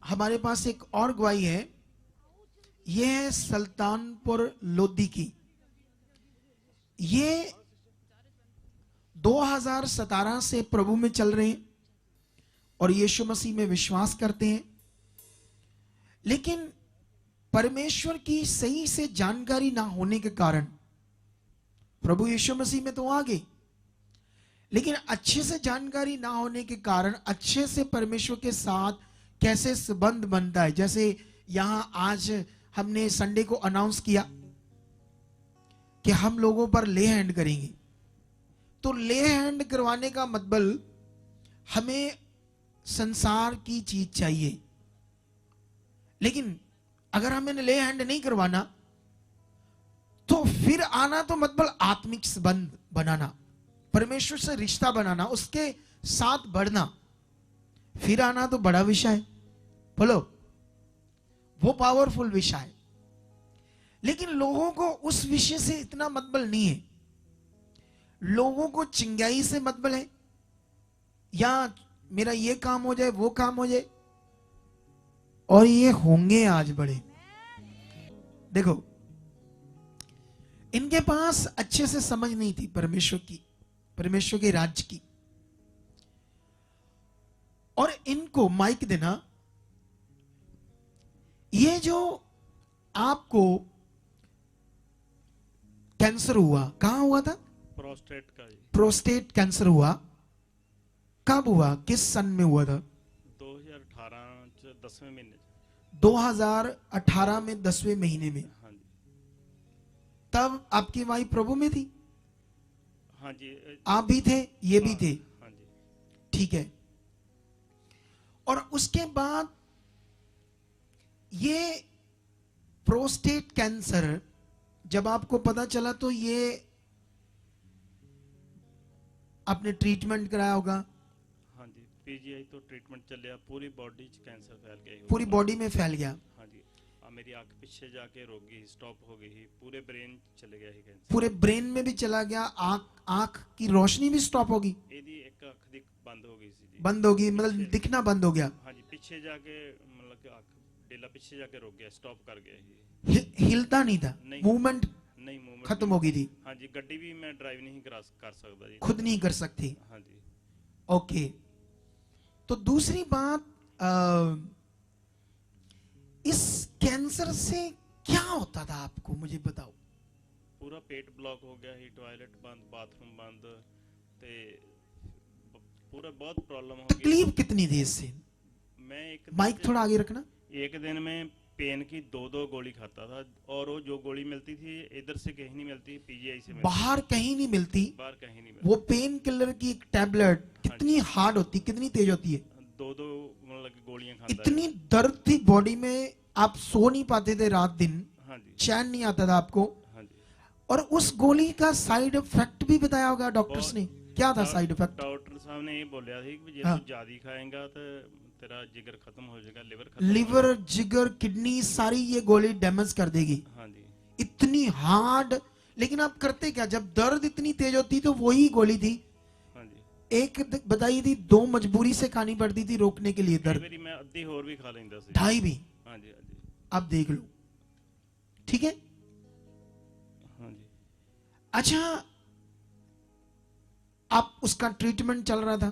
हमारे पास एक और गवाही है, ये है सुल्तानपुर लोधी की। ये 2017 से प्रभु में चल रहे हैं और यीशु मसीह में विश्वास करते हैं, लेकिन परमेश्वर की सही से जानकारी ना होने के कारण प्रभु यीशु मसीह में तो आ गए, लेकिन अच्छे से जानकारी ना होने के कारण अच्छे से परमेश्वर के साथ कैसे संबंध बनता है। जैसे यहां आज हमने संडे को अनाउंस किया कि हम लोगों पर ले हैंड करेंगे, तो ले हैंड करवाने का मतलब हमें संसार की चीज चाहिए, लेकिन अगर हमें ले हैंड नहीं करवाना तो फिर आना तो मतलब आत्मिक संबंध बनाना, परमेश्वर से रिश्ता बनाना, उसके साथ बढ़ना, फिर आना तो बड़ा विषय है, बोलो वो पावरफुल विषय है। लेकिन लोगों को उस विषय से इतना मतलब नहीं है, लोगों को चिंगाई से मतलब है, या मेरा ये काम हो जाए वो काम हो जाए, और ये होंगे आज बड़े। देखो इनके पास अच्छे से समझ नहीं थी परमेश्वर की, परमेश्वर के राज्य की, और इनको माइक देना, ये जो आपको कैंसर हुआ, कहां हुआ था? प्रोस्टेट का। प्रोस्टेट कैंसर हुआ, कब हुआ, किस सन में हुआ था? 2018 10वें महीने। 2018 में 10वें महीने में। हाँ जी। तब आपकी वाइफ प्रभु में थी? हाँ जी। आप भी थे, ये भी थे? हाँ जी। ठीक है। और उसके बाद ये प्रोस्टेट कैंसर जब आपको पता चला तो ये आपने ट्रीटमेंट कराया होगा? हाँ जी, पीजीआई तो ट्रीटमेंट चलिया, पूरी बॉडी च कैंसर फैल गया। पूरी बॉडी में फैल गया? हाँ जी। मेरी आंख पीछे जाके रुक गई, स्टॉप हो गई, पूरे ब्रेन चले गया ही कैंसर। पूरे ब्रेन में भी चला गया, आंख की रोशनी भी स्टॉप होगी? एदी एक आंख बंद हो गई सी। बंद होगी मतलब दिखना बंद हो गया? हाँ जी, पीछे जाके मतलब कि आंख डेला पीछे जाके रुक गया, स्टॉप कर गया ही। हिलता नहीं था? मूवमेंट नहीं, मूवमेंट खत्म हो गई थी? हाँ जी, गड्डी भी मैं ड्राइव नहीं कर सकता जी, खुद नहीं कर सकती? हाँ जी। ओके। तो दूसरी बात, इस कैंसर से क्या होता था आपको, मुझे बताओ। पूरा पेट ब्लॉक हो गया ही, टॉयलेट बंद, बाथरूम बंद, ते पूरा बहुत प्रॉब्लम हो गई। तकलीफ कितनी थी इससे? मैं एक माइक थोड़ा आगे रखना। एक दिन में पेन की 2-2 गोली खाता था, और वो जो गोली मिलती थी इधर से कहीं नहीं मिलती, पीजीआई से मिलती, बाहर कहीं नहीं मिलती। बाहर कहीं नहीं मिलती। वो पेन किलर की एक टैबलेट कितनी हार्ड होती, कितनी तेज होती है? 2-2 मतलब गोलियां खाता इतनी दर्द थी बॉडी में, आप सो नहीं पाते थे रात दिन। हाँ जी। चैन नहीं आता था आपको। हाँ जी। और उस गोली का साइड इफेक्ट भी बताया होगा डॉक्टर्स ने, क्या था साइड इफेक्ट? डॉक्टर साहब ने ये बोला थी कि हाँ। तू ज्यादा खाएगा तो तेरा जिगर खत्म हो जाएगा, लिवर लिवर, जिगर, किडनी सारी ये गोली डैमेज कर देगी। हाँ जी। इतनी हार्ड। लेकिन आप करते क्या, जब दर्द इतनी तेज होती तो वही गोली थी। हाँ जी। एक बताई थी, 2 मजबूरी से खानी पड़ती थी रोकने के लिए दर्द। मैं अद्धी और भी खा लेंदा सी। 2.5 भी? हाँ जी। हाँ जी। अब देख लो, ठीक है। हाँ जी। अच्छा, आप उसका ट्रीटमेंट चल रहा था?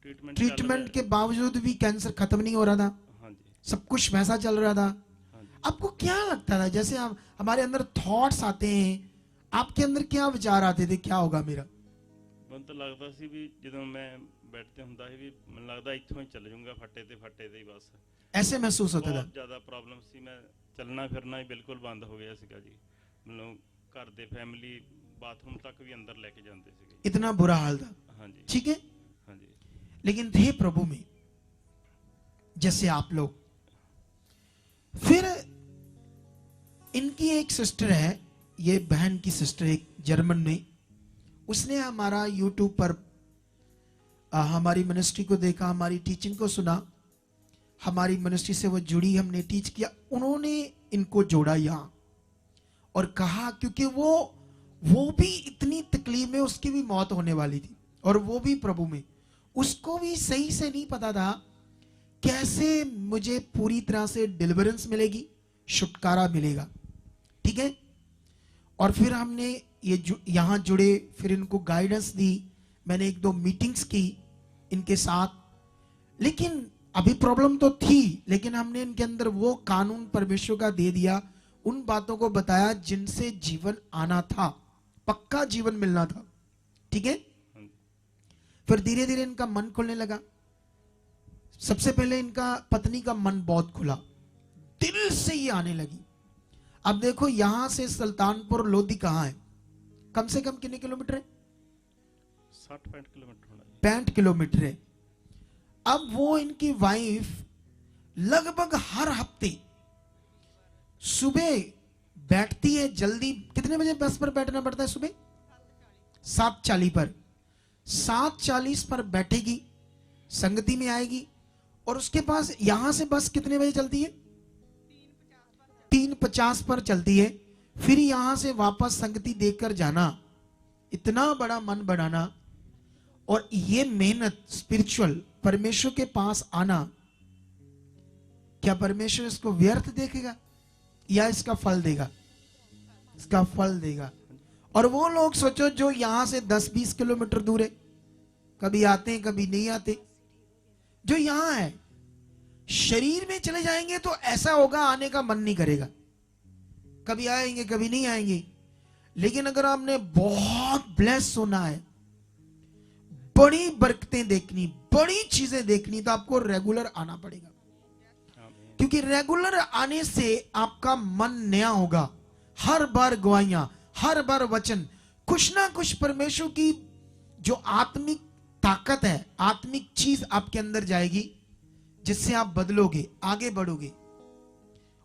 ट्रीटमेंट के बावजूद भी कैंसर खत्म नहीं हो रहा था? हाँ जी। सब कुछ वैसा चल रहा था? हाँ जी। आपको क्या लगता था, जैसे हम हमारे अंदर थॉट्स आते हैं, आपके अंदर क्या विचार आते थे, क्या होगा मेरा? मैं तो लगता सी भी ਜਦੋਂ मैं बैठते ਹੁੰਦਾ ਸੀ ਵੀ ਮੈਨੂੰ ਲੱਗਦਾ ਇੱਥੋਂ ਹੀ ਚੱਲ ਜਾਊਂਗਾ, ਫੱਟੇ ਤੇ ਹੀ ਬਸ। ऐसे महसूस होता था? बहुत ज्यादा प्रॉब्लम सी, मैं चलना फिरना ही बिल्कुल बंद हो गया सीगा जी। मतलब घर दे फैमिली बाथरूम तक भी अंदर लेके जाते सीगे। इतना बुरा हाल था? हाँ जी। ठीक है। हाँ जी। लेकिन थे प्रभु में, जैसे आप लोग। फिर इनकी एक सिस्टर है, ये बहन की सिस्टर, एक जर्मन में, उसने हमारा यूट्यूब पर हमारी मिनिस्ट्री को देखा, हमारी टीचिंग को सुना, हमारी मिनिस्ट्री से वो जुड़ी, हमने टीच किया, उन्होंने इनको जोड़ा यहाँ और कहा, क्योंकि वो भी इतनी तकलीफ में, उसकी भी मौत होने वाली थी और वो भी प्रभु में, उसको भी सही से नहीं पता था कैसे मुझे पूरी तरह से डिलीवरेंस मिलेगी, छुटकारा मिलेगा। ठीक है। और फिर हमने ये यहां जुड़े, फिर इनको गाइडेंस दी, मैंने 1-2 मीटिंग्स की इनके साथ। लेकिन अभी प्रॉब्लम तो थी, लेकिन हमने इनके अंदर वो कानून परमेश्वर का दे दिया, उन बातों को बताया जिनसे जीवन आना था, पक्का जीवन मिलना था। ठीक है। फिर धीरे धीरे इनका मन खुलने लगा। सबसे पहले इनका पत्नी का मन बहुत खुला, दिल से ये आने लगी। अब देखो यहां से सुल्तानपुर लोधी कहां है, कम से कम कितने किलोमीटर है? 60-65 किलोमीटर होना है। 65 किलोमीटर है। अब वो इनकी वाइफ लगभग हर हफ्ते सुबह बैठती है जल्दी। कितने बजे बस पर बैठना पड़ता है? सुबह 7:40 पर। 7:40 पर बैठेगी, संगति में आएगी, और उसके पास यहां से बस कितने बजे चलती है? 3:50 पर चलती है। फिर यहां से वापस संगति देखकर जाना, इतना बड़ा मन बनाना, और ये मेहनत स्पिरिचुअल परमेश्वर के पास आना, क्या परमेश्वर इसको व्यर्थ देखेगा या इसका फल देगा? इसका फल देगा। और वो लोग सोचो जो यहां से 10-20 किलोमीटर दूर है, कभी आते हैं कभी नहीं आते, जो यहां है, शरीर में चले जाएंगे तो ऐसा होगा आने का मन नहीं करेगा, कभी आएंगे कभी नहीं आएंगे। लेकिन अगर आपने बहुत ब्लेस होना है, बड़ी बरकतें देखनी, बड़ी चीजें देखनी, तो आपको रेगुलर आना पड़ेगा। क्योंकि रेगुलर आने से आपका मन नया होगा। हर बार गवाहियां, हर बार वचन, कुछ ना कुछ परमेश्वर की जो आत्मिक ताकत है, आत्मिक चीज आपके अंदर जाएगी, जिससे आप बदलोगे, आगे बढ़ोगे।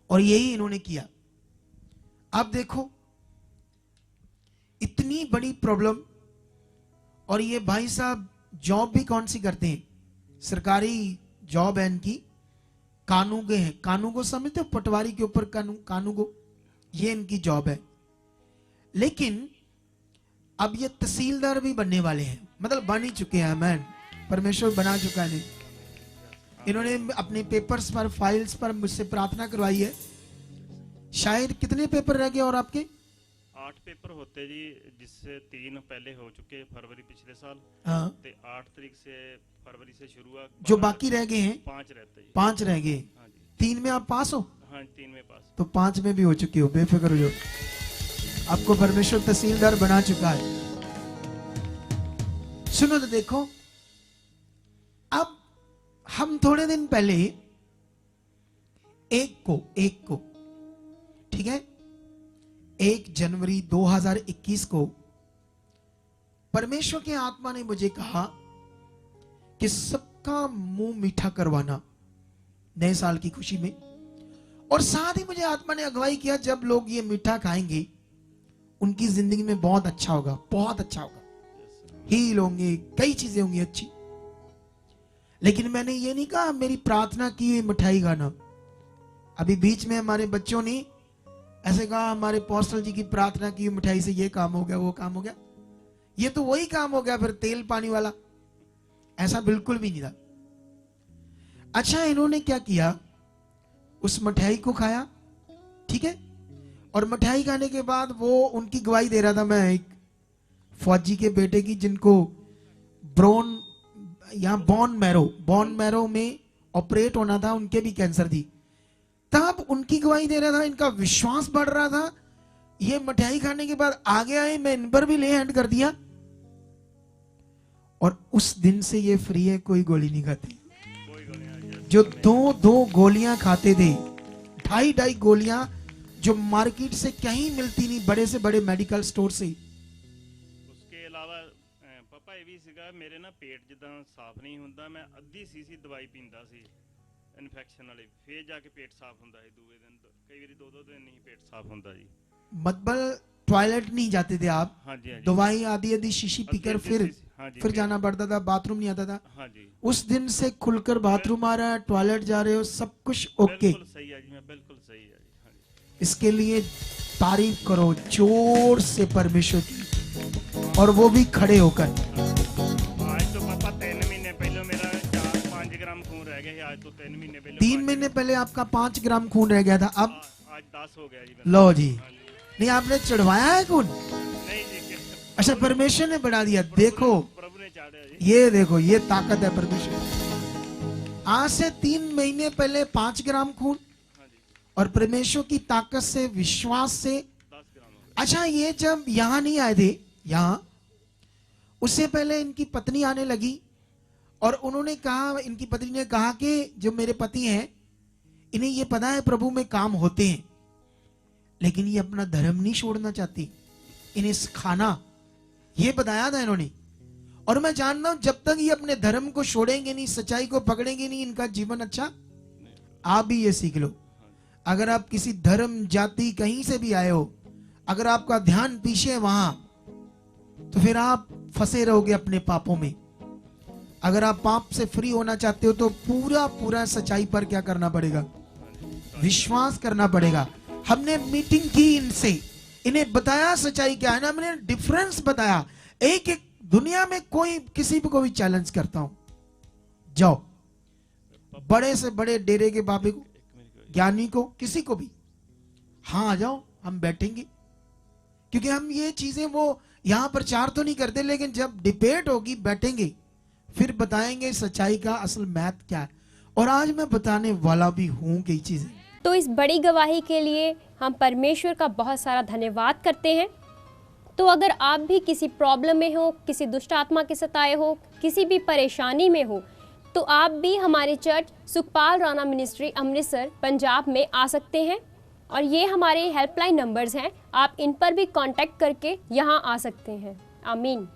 और यही इन्होंने किया। अब देखो इतनी बड़ी प्रॉब्लम, और ये भाई साहब जॉब भी कौन सी करते हैं? सरकारी जॉब है इनकी, कानूगे हैं। कानूगो समझते हो? पटवारी के ऊपर कानूगो, ये इनकी जॉब है। लेकिन अब ये तहसीलदार भी बनने वाले हैं, मतलब बन ही चुके हैं। मैन परमेश्वर बना चुका है। इन्होंने अपने पेपर्स पर, फाइल्स पर मुझसे प्रार्थना करवाई है। शायद कितने पेपर रह गए और आपके? 8 पेपर होते जी, जिससे 3 पहले हो चुके फरवरी पिछले साल। हाँ। ते 8 तारीख से फरवरी से शुरू हुआ। जो बाकी रह गए हैं 5 रहते जी। 5 रह गए। हाँ जी। 3 में आप पास हो? हाँ 3 में पास। तो 5 में भी हो चुके हो, बेफिक्र हो जाओ। आपको परमेश्वर तहसीलदार बना चुका है। सुनो तो देखो, अब हम थोड़े दिन पहले एक को ठीक है, 1 जनवरी 2021 को परमेश्वर के आत्मा ने मुझे कहा कि सबका मुंह मीठा करवाना नए साल की खुशी में। और साथ ही मुझे आत्मा ने अगुवाई किया, जब लोग ये मीठा खाएंगे उनकी जिंदगी में बहुत अच्छा होगा, बहुत अच्छा होगा, हील होंगे, कई चीजें होंगी अच्छी। लेकिन मैंने ये नहीं कहा मेरी प्रार्थना की हुई मिठाई खाना। अभी बीच में हमारे बच्चों ने ऐसे कहा हमारे पोस्टल जी की प्रार्थना की हुई मिठाई से ये काम हो गया, वो काम हो गया। ये तो वही काम हो गया फिर, तेल पानी वाला। ऐसा बिल्कुल भी नहीं था। अच्छा, इन्होंने क्या किया, उस मिठाई को खाया, ठीक है। और मिठाई खाने के बाद वो उनकी गवाही दे रहा था, मैं एक फौजी के बेटे की, जिनको बोन मैरो में ऑपरेट होना था, उनके भी कैंसर थी। तब उनकी गवाही दे रहा था, इनका विश्वास बढ़ रहा था। ये मिठाई खाने के बाद आगे आए, मैं इन पर भी ले हैंड कर दिया, और उस दिन से ये फ्री है, कोई गोली नहीं खाते। जो 2-2 गोलियां खाते थे, 2.5 गोलियां, जो मार्केट से कहीं मिलती नहीं, बड़े से बड़े मेडिकल स्टोर से। उसके अलावा पापा ये भी सीगा, मेरे ना पेट जिदा साफ नहीं ਹੁੰਦਾ, मैं ਅੱਧੀ ਸੀਸੀ ਦਵਾਈ ਪੀਂਦਾ ਸੀ ਇਨਫੈਕਸ਼ਨ ਵਾਲੀ, ਫੇਰ ਜਾ ਕੇ पेट साफ ਹੁੰਦਾ ਸੀ ਦੂਏ दिन, कई ਵਾਰੀ 2-2 दिन नहीं पेट साफ ਹੁੰਦਾ जी। मतलब टॉयलेट नहीं जाते थे आप? हाँ जी, हाँ जी। दवाई आधी शीशी पीकर फिर जाना पड़ता था, बाथरूम नहीं आता था। हाँ जी। उस दिन से खुलकर बाथरूम आ रहा है, टॉयलेट जा रहे हो, सब कुछ ओके। बिल्कुल सही है जी, मैं बिल्कुल सही है जी। हाँ जी। इसके लिए तारीफ करो जोर से परमेश्वर की, और वो भी खड़े होकर। आज तो पापा 3 महीने पहले मेरा 4-5 ग्राम खून रह गया, आज तो 3 महीने पहले 3 महीने पहले आपका 5 ग्राम खून रह गया था, अब आज 10 हो गया जी। लो जी। हाँ जी। नहीं आपने चढ़वाया है खून? नहीं जी, अच्छा, परमेश्वर ने बढ़ा दिया। देखो प्रभु ने चाड़ा जी। ये देखो, ये ताकत है परमेश्वर। आज से 3 महीने पहले 5 ग्राम खून, हाँ जी, और परमेश्वर की ताकत से, विश्वास से। 10 ग्राम हो गया। अच्छा, ये जब यहाँ नहीं आए थे, यहाँ उससे पहले इनकी पत्नी आने लगी और उन्होंने कहा, इनकी पत्नी ने कहा कि जो मेरे पति हैं इन्हें ये पता है प्रभु में काम होते हैं, लेकिन ये अपना धर्म नहीं छोड़ना चाहती, इन्हें सिखाना, ये बताया था इन्होंने। और मैं जानता हूं जब तक ये अपने धर्म को छोड़ेंगे नहीं, सच्चाई को पकड़ेंगे नहीं, इनका जीवन अच्छा। आप भी ये सीख लो, अगर आप किसी धर्म, जाति, कहीं से भी आए हो, अगर आपका ध्यान पीछे है वहां, तो फिर आप फंसे रहोगे अपने पापों में। अगर आप पाप से फ्री होना चाहते हो तो पूरा पूरा सच्चाई पर क्या करना पड़ेगा? विश्वास करना पड़ेगा। हमने मीटिंग की इनसे, इन्हें बताया सच्चाई क्या है ना, हमने डिफरेंस बताया। एक एक दुनिया में कोई किसी को भी चैलेंज करता हूं, जाओ बड़े से बड़े डेरे के बाबे को, ज्ञानी को, किसी को भी, हाँ आ जाओ, हम बैठेंगे। क्योंकि हम ये चीजें वो यहां प्रचार तो नहीं करते, लेकिन जब डिबेट होगी बैठेंगे, फिर बताएंगे सच्चाई का असल मैथ क्या है। और आज मैं बताने वाला भी हूं कई चीजें। तो इस बड़ी गवाही के लिए हम परमेश्वर का बहुत सारा धन्यवाद करते हैं। तो अगर आप भी किसी प्रॉब्लम में हो, किसी दुष्ट आत्मा के सताए हो, किसी भी परेशानी में हो, तो आप भी हमारे चर्च सुखपाल राणा मिनिस्ट्री अमृतसर पंजाब में आ सकते हैं। और ये हमारे हेल्पलाइन नंबर्स हैं, आप इन पर भी कांटेक्ट करके यहाँ आ सकते हैं। आमीन।